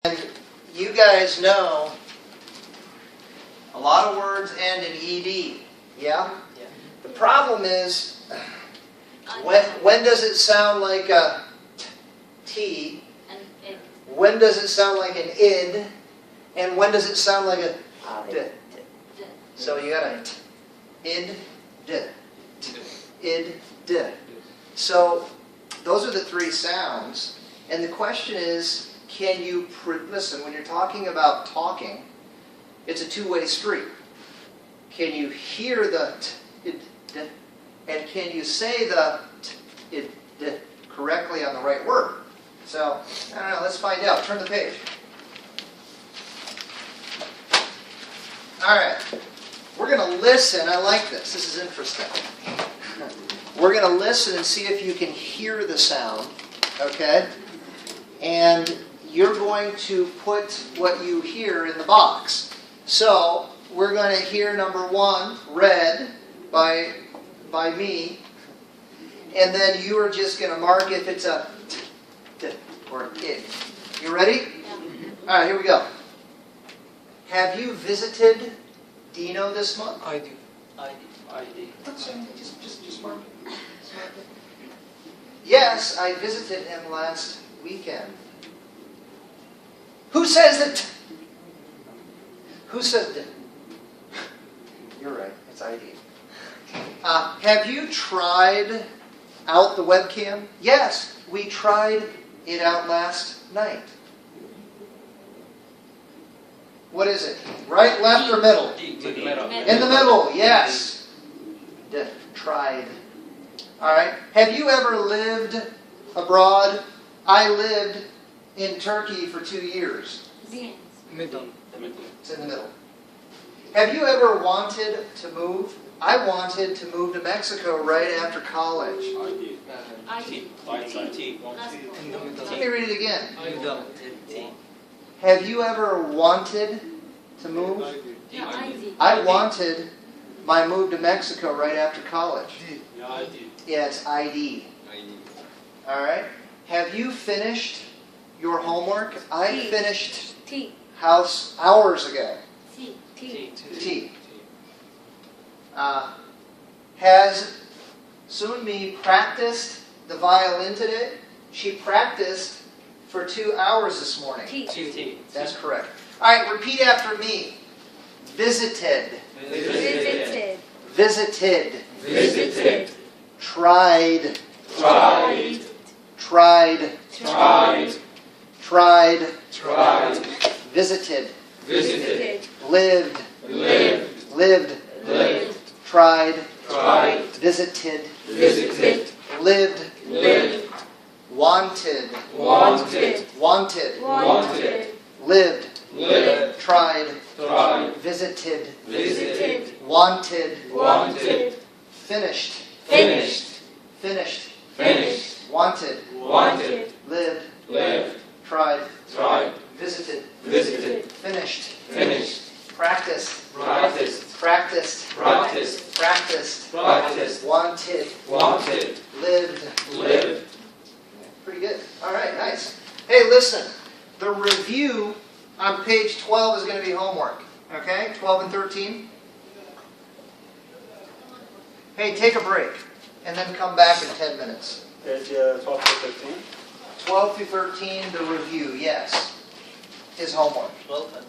And you guys know a lot of words end in ed. Yeah? The problem is, when does it sound like a t? When does it sound like an id? And when does it sound like a d? So you gotta id, d. Id, d. So those are the three sounds. And the question is, can you listen, when you're talking about talking, it's a two-way street. Can you hear the t, id, d, and can you say the t, id, d correctly on the right word? So, I don't know, let's find out. Turn the page. Alright, we're going to listen. I like this. This is interesting. We're going to listen and see if you can hear the sound, okay? And you're going to put what you hear in the box. So, we're going to hear number one, read by me, and then you are just going to mark if it's a t or id. You ready? Yeah. All right, here we go. Have you visited Dino this month? I do. Just mark it. Yes, I visited him last weekend. Who says that? Who says that? You're right. It's ID. Have you tried out the webcam? Yes, we tried it out last night. What is it? Right, left, or middle? In the middle, yes. Tried. All right. Have you ever lived abroad? I lived in Turkey for 2 years. Middle. It's in the middle. Have you ever wanted to move? I wanted to move to Mexico right after college. In the middle. Let me read it again. Middle. Have you ever wanted to move? I wanted my move to Mexico right after college. Yeah, it's ID. All right. Have you finished your homework? I finished house hours ago. T. Has Sunmi practiced the violin today? She practiced for 2 hours this morning. T. That's correct. All right, repeat after me. Visited. Visited. Visited. Visited. Tried. Tried. Tried. Tried. Tried. Tried. Visited. Visited. Lived. Lived. Lived. Lived. Tried. Tried. Visited. Visited. Lived. Lived. Wanted. Wanted. Wanted. Wanted. Lived. Lived. Tried. Tried. Visited. Visited. Wanted. Wanted. Finished. Finished. Finished. Finished. Wanted. Wanted. Lived. Lived. Tried. Tried. Visited. Visited. Finished. Finished. Practiced. Practiced. Practiced. Practiced. Practiced. Practiced. Wanted. Wanted. Lived. Lived. Pretty good. All right, nice. Hey, listen. The review on page 12 is going to be homework. Okay? 12 and 13. Hey, take a break. And then come back in 10 minutes. Page 12 to 13. 12 through 13, the review, yes, is homework. 12 and